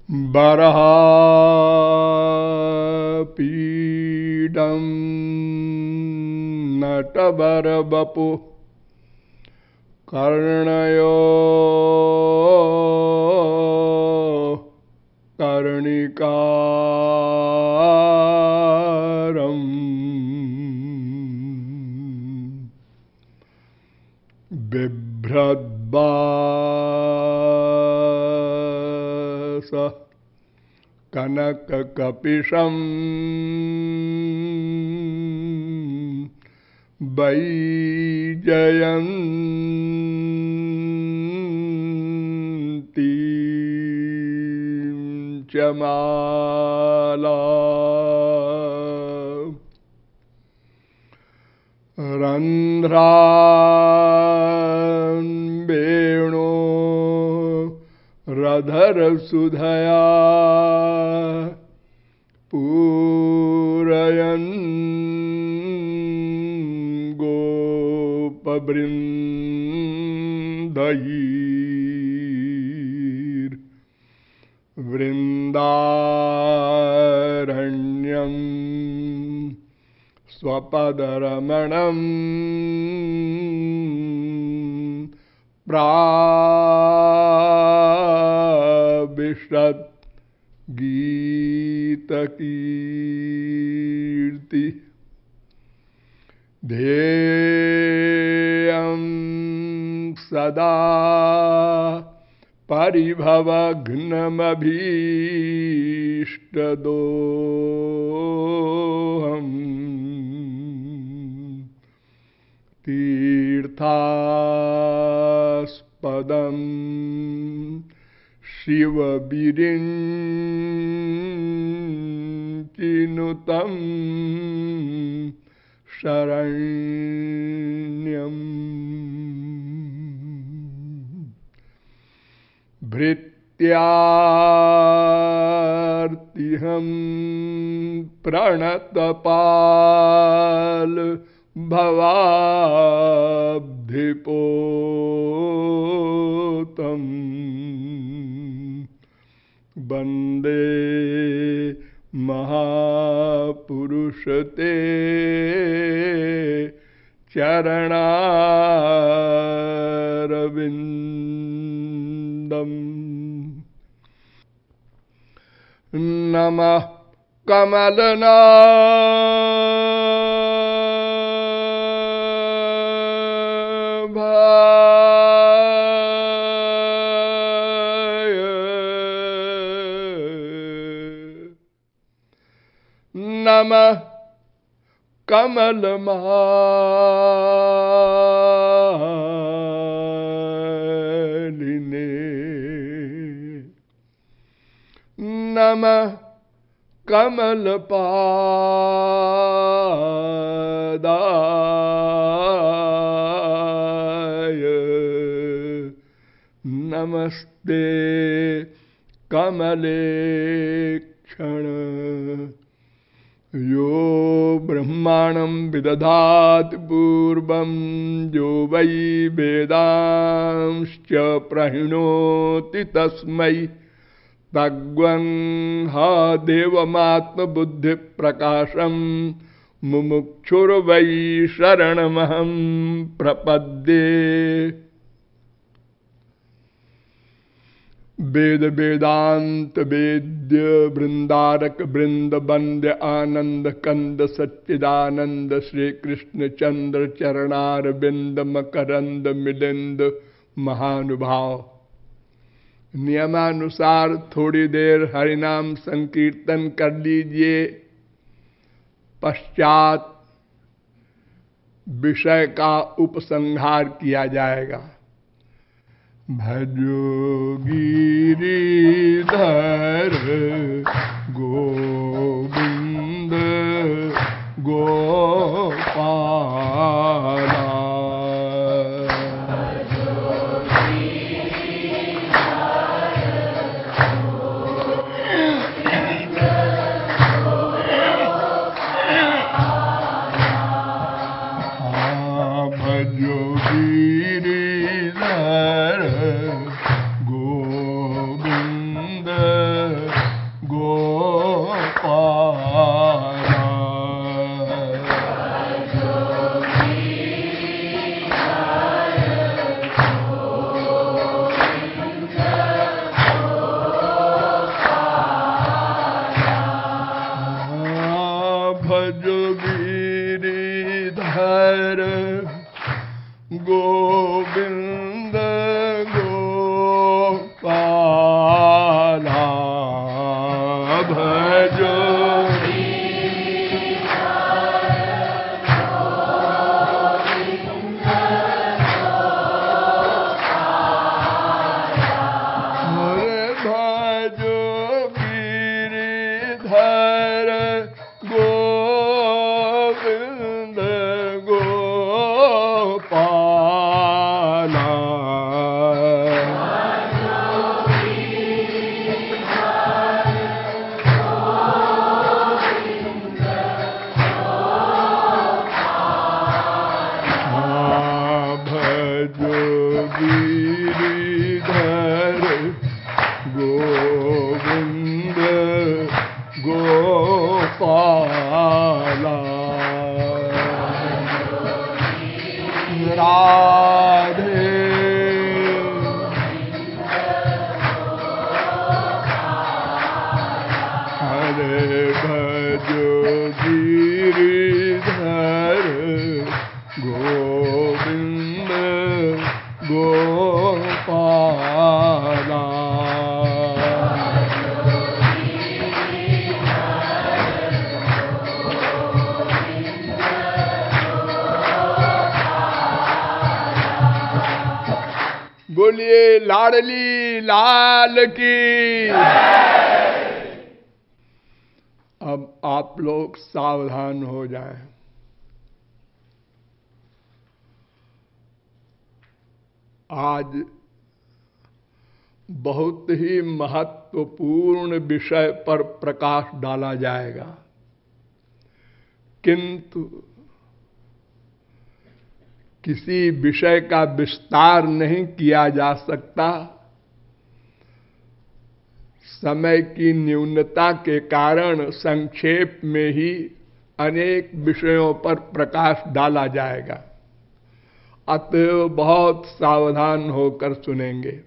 बरहापीडं नटबरवपु कर्णयो कर्णिकारं बिभ्रद्वास कनककपिशं वैजयन्तीं च माला रन्ध्रान् वेणो रधरसुधया पूरयन् गोपवृन्दैर्वृन्दारण्यं स्वपदरमणं प्राविशत् गीतकीर्ति ध्येयं सदा परिभवघ्नमभीष्टदोहम् तीर्थास्पदं शिवविरिञ्चिनुतं शरण्यम् भृत्यार्तिहं प्रणतपाल भवाब्धिपोतं वन्दे महापुरुष ते चरणारविन्दम् नमः कमलनाभाय नमः कमलमालिने नमः कमलपादाय नमस्ते कमलेक्षण यो ब्रह्माणं विदधाति पूर्वं यो वै वेदांश्च प्रणोति तस्मै तग्वंहा देवमात्मबुद्धिप्रकाशं मुमुक्षुर्वै शरणमहं प्रपद्ये। वेद वेदांत वेद्य वृंदारक वृंद वंद्य आनंद कंद सच्चिदानंद श्री कृष्ण चंद्र चरणार बिंद मकरंद मिलिंद महानुभाव। नियमानुसार थोड़ी देर हरिनाम संकीर्तन कर लीजिए, पश्चात विषय का उपसंहार किया जाएगा। भजो गिरिधर गोविंद गोपाला भजो गिरिधर गोविंद भजो बोलिए लाडली लाल की। अब आप लोग सावधान हो जाएं। आज बहुत ही महत्वपूर्ण विषय पर प्रकाश डाला जाएगा, किंतु किसी विषय का विस्तार नहीं किया जा सकता। समय की न्यूनता के कारण संक्षेप में ही अनेक विषयों पर प्रकाश डाला जाएगा, अतएव बहुत सावधान होकर सुनेंगे।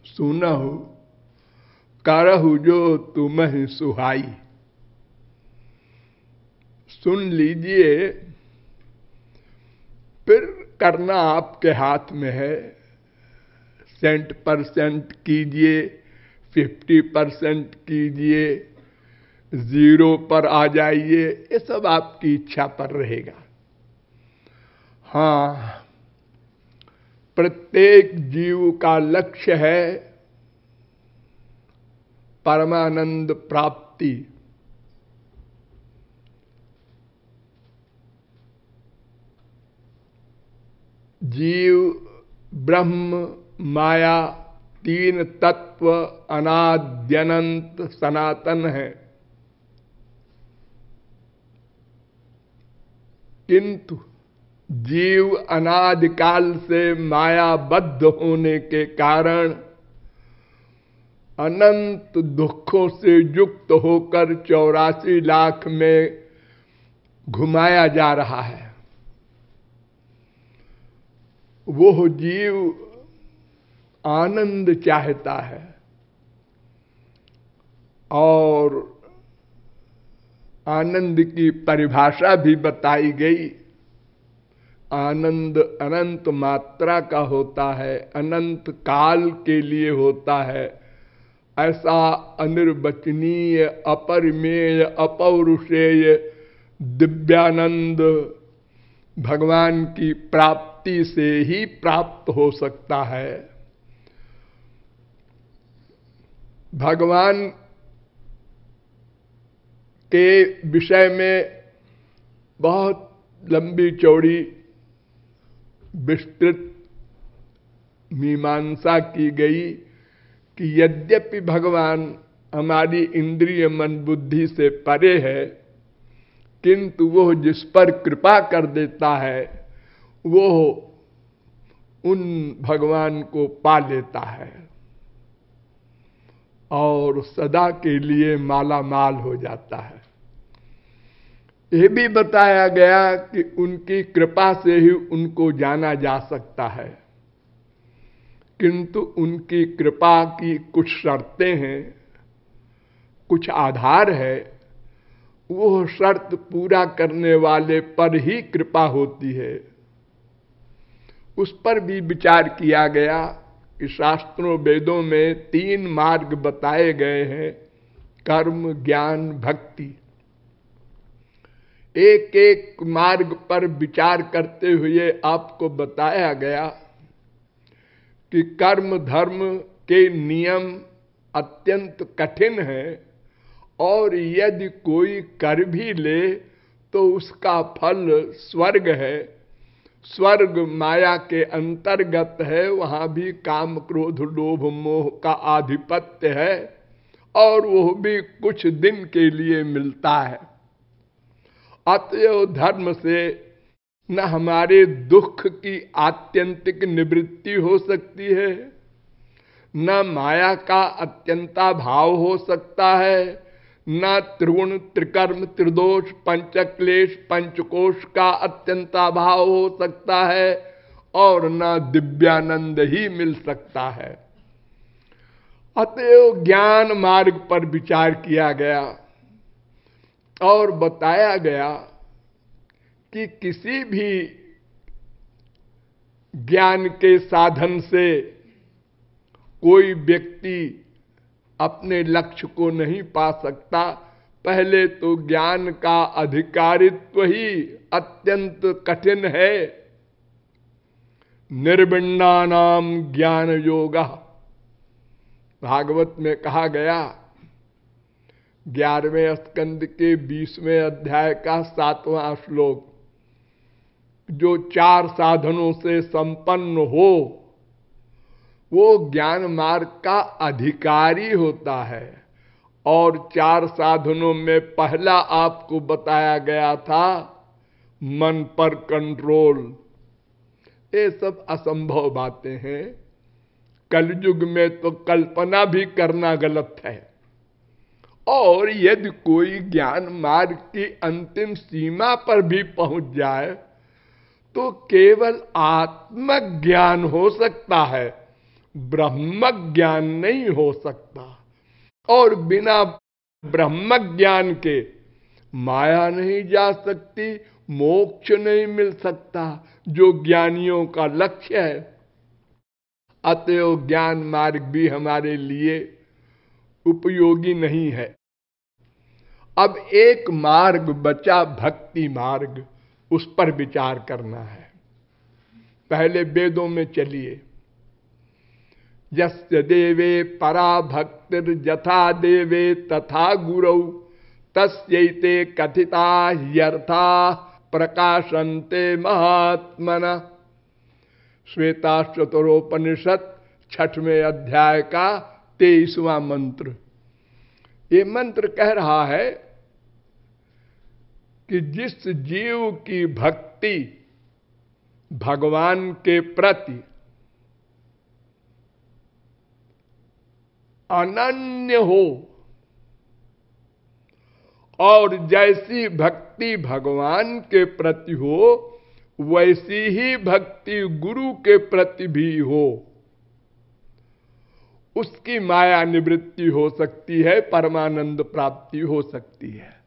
सुनहु करहु जो तुम्हें सुहाई। सुन लीजिए, फिर करना आपके हाथ में है। 100% कीजिए, 50% कीजिए, 0 पर आ जाइए, ये सब आपकी इच्छा पर रहेगा। हाँ, प्रत्येक जीव का लक्ष्य है परमानंद प्राप्ति। जीव, ब्रह्म, माया, 3 तत्व अनाद्यनंत सनातन है, किंतु जीव अनादिकाल से मायाबद्ध होने के कारण अनंत दुखों से युक्त होकर 84 लाख में घुमाया जा रहा है। वो जीव आनंद चाहता है, और आनंद की परिभाषा भी बताई गई। आनंद अनंत मात्रा का होता है, अनंत काल के लिए होता है। ऐसा अनिर्वचनीय, अपरिमेय, अपौरुषेय दिव्यानंद भगवान की प्राप्ति से ही प्राप्त हो सकता है। भगवान के विषय में बहुत लंबी चौड़ी विस्तृत मीमांसा की गई कि यद्यपि भगवान हमारी इंद्रिय मन बुद्धि से परे है, किंतु वो जिस पर कृपा कर देता है वो उन भगवान को पा लेता है और सदा के लिए माला माल हो जाता है। यह भी बताया गया कि उनकी कृपा से ही उनको जाना जा सकता है, किंतु उनकी कृपा की कुछ शर्तें हैं, कुछ आधार है। वो शर्त पूरा करने वाले पर ही कृपा होती है। उस पर भी विचार किया गया इस शास्त्रों वेदों में 3 मार्ग बताए गए हैं, कर्म, ज्ञान, भक्ति। एक एक मार्ग पर विचार करते हुए आपको बताया गया कि कर्म धर्म के नियम अत्यंत कठिन है, और यदि कोई कर भी ले तो उसका फल स्वर्ग है। स्वर्ग माया के अंतर्गत है, वहां भी काम क्रोध लोभ मोह का आधिपत्य है, और वो भी कुछ दिन के लिए मिलता है। अतएव धर्म से न हमारे दुख की आत्यंतिक निवृत्ति हो सकती है, न माया का अत्यंता भाव हो सकता है, न त्रिगुण त्रिकर्म त्रिदोष पंचक्लेश पंचकोश का अत्यंता भाव हो सकता है, और न दिव्यानंद ही मिल सकता है। अतएव ज्ञान मार्ग पर विचार किया गया और बताया गया कि किसी भी ज्ञान के साधन से कोई व्यक्ति अपने लक्ष्य को नहीं पा सकता। पहले तो ज्ञान का अधिकारित्व ही अत्यंत कठिन है। निर्विण्णानाम ज्ञान योगा, भागवत में कहा गया 11वें स्कंद के 20वें अध्याय का 7वां श्लोक, जो 4 साधनों से संपन्न हो वो ज्ञान मार्ग का अधिकारी होता है। और 4 साधनों में पहला आपको बताया गया था मन पर कंट्रोल। ये सब असंभव बातें हैं। कलयुग में तो कल्पना भी करना गलत है। और यदि कोई ज्ञान मार्ग की अंतिम सीमा पर भी पहुंच जाए तो केवल आत्मज्ञान हो सकता है, ब्रह्म ज्ञान नहीं हो सकता। और बिना ब्रह्म ज्ञान के माया नहीं जा सकती, मोक्ष नहीं मिल सकता, जो ज्ञानियों का लक्ष्य है। अतएव ज्ञान मार्ग भी हमारे लिए उपयोगी नहीं है। अब एक मार्ग बचा, भक्ति मार्ग, उस पर विचार करना है। पहले वेदों में चलिए। यस्य देवे परा भक्तिर यथा देवे तथा गुरौ तस्यैते कथिता ह्यर्था प्रकाशन्ते महात्मना। श्वेताश्वतरोपनिषद 6वें अध्याय का 23वां मंत्र। ये मंत्र कह रहा है कि जिस जीव की भक्ति भगवान के प्रति अनन्य हो, और जैसी भक्ति भगवान के प्रति हो वैसी ही भक्ति गुरु के प्रति भी हो, उसकी माया निवृत्ति हो सकती है, परमानंद प्राप्ति हो सकती है।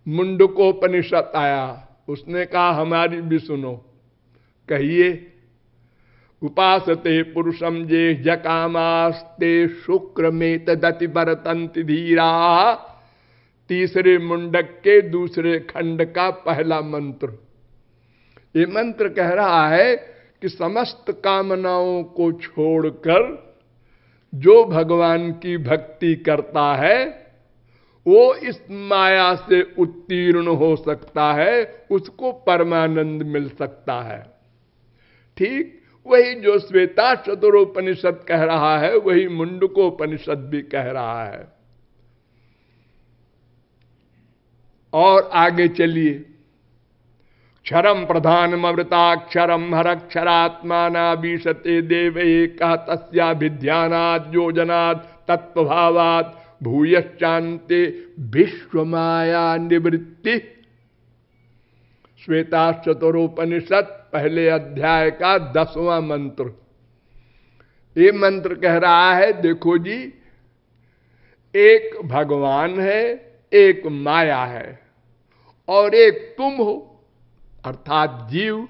मुंडकोपनिषद आया, उसने कहा हमारी भी सुनो। कहिए। उपासते पुरुषम जे जकामास्ते शुक्र में तदति बरतंति धीरा। तीसरे मुंडक के दूसरे खंड का पहला मंत्र। ये मंत्र कह रहा है कि समस्त कामनाओं को छोड़कर जो भगवान की भक्ति करता है वो इस माया से उत्तीर्ण हो सकता है, उसको परमानंद मिल सकता है। ठीक वही जो श्वेताश्वतरोपनिषद कह रहा है वही मुंडकोपनिषद भी कह रहा है। और आगे चलिए। क्षरम प्रधानमृताक्षरम हरक्षरात्माना विशते देव एक तस्याभिध्यानात् योजनात् तत्वभावात् भूयश्चान्ते विश्वमाया निवृत्ति। श्वेताश्वतरोपनिषद पहले अध्याय का 10वां मंत्र। ये मंत्र कह रहा है देखो जी, एक भगवान है, एक माया है, और एक तुम हो अर्थात जीव।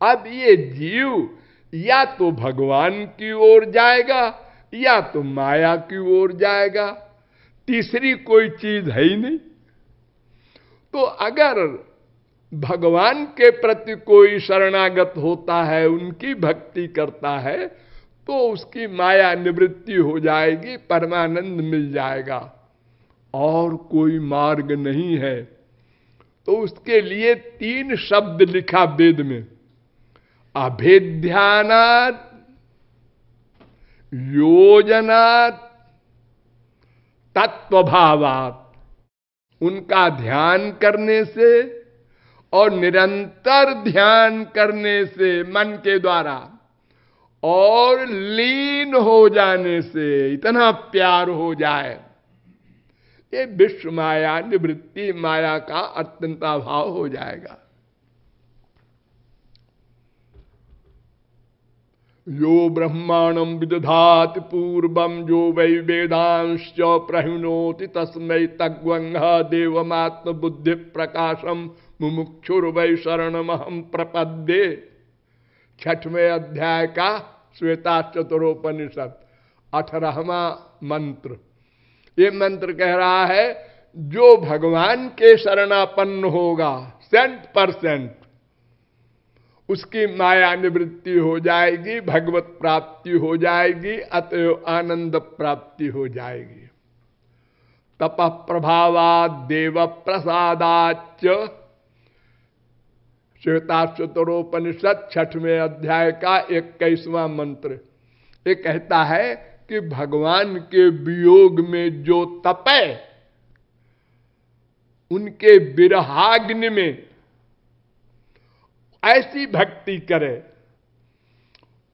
अब ये जीव या तो भगवान की ओर जाएगा या तो माया की ओर जाएगा, तीसरी कोई चीज है ही नहीं। तो अगर भगवान के प्रति कोई शरणागत होता है, उनकी भक्ति करता है, तो उसकी माया निवृत्ति हो जाएगी, परमानंद मिल जाएगा, और कोई मार्ग नहीं है। तो उसके लिए 3 शब्द लिखा वेद में, अभेद्यानात्, योजनात्, तत्वभावात्। उनका ध्यान करने से और निरंतर ध्यान करने से मन के द्वारा और लीन हो जाने से, इतना प्यार हो जाए, ये विश्व माया निवृत्ति, माया का अत्यंताभाव हो जाएगा। यो ब्रह्मांडं विदधाति पूर्वं जो वै वेदांश्च प्रहिणोति तस्मै तद्वंह देवमात्म बुद्धि प्रकाशम मुमुक्षुर्वै शरणमहं प्रपद्ये। 6वें अध्याय का श्वेताश्वतरोपनिषद 18वां मंत्र। ये मंत्र कह रहा है, जो भगवान के शरणापन्न होगा 100%, उसकी माया निवृत्ति हो जाएगी, भगवत प्राप्ति हो जाएगी, अतएव आनंद प्राप्ति हो जाएगी। तपः प्रभावात् देव प्रसादाच्च, श्वेताश्वतरोपनिषद 6वें अध्याय का 21वां मंत्र। ये कहता है कि भगवान के वियोग में जो तपे, उनके विरहाग्नि में ऐसी भक्ति करे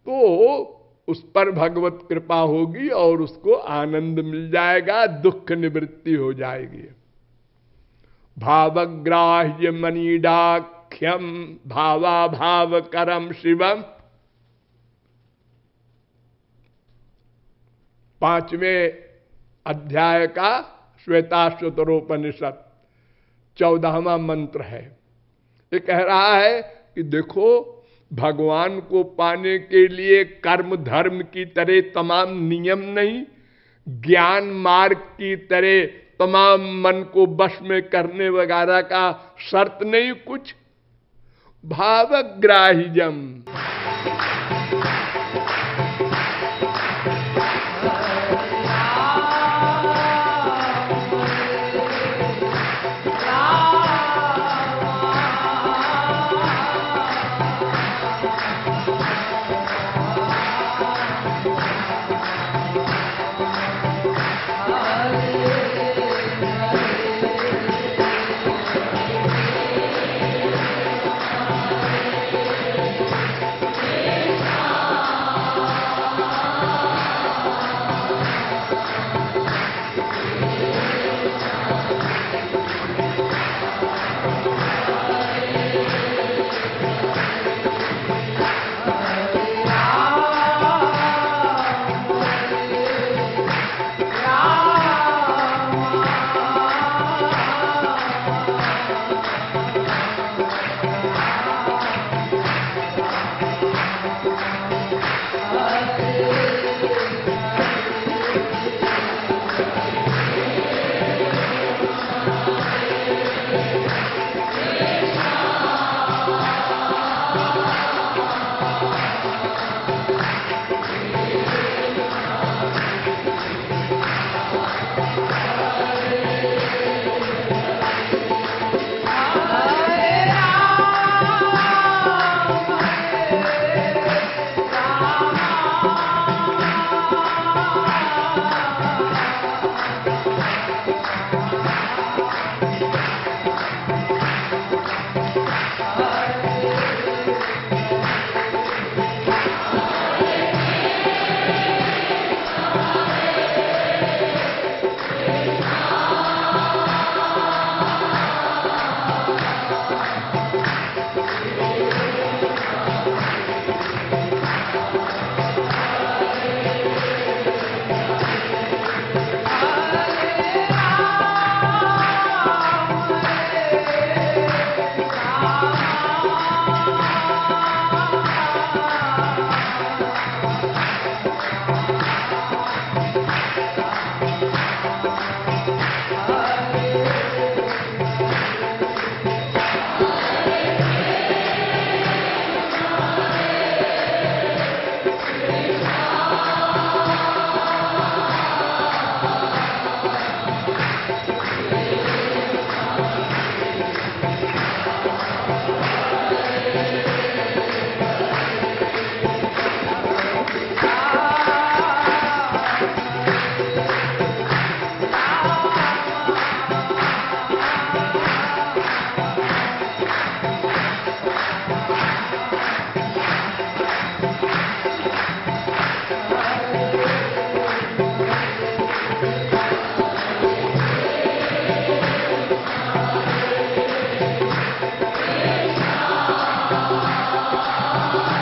तो उस पर भगवत कृपा होगी और उसको आनंद मिल जाएगा, दुख निवृत्ति हो जाएगी। भावग्राह्य मनीडाख्यम भावा भाव करम शिवम। 5वें अध्याय का श्वेताश्वतरोपनिषद 14वां मंत्र है। ये कह रहा है कि देखो, भगवान को पाने के लिए कर्म धर्म की तरह तमाम नियम नहीं, ज्ञान मार्ग की तरह तमाम मन को वश में करने वगैरह का शर्त नहीं कुछ। भावग्राह्यम, कृष्ण।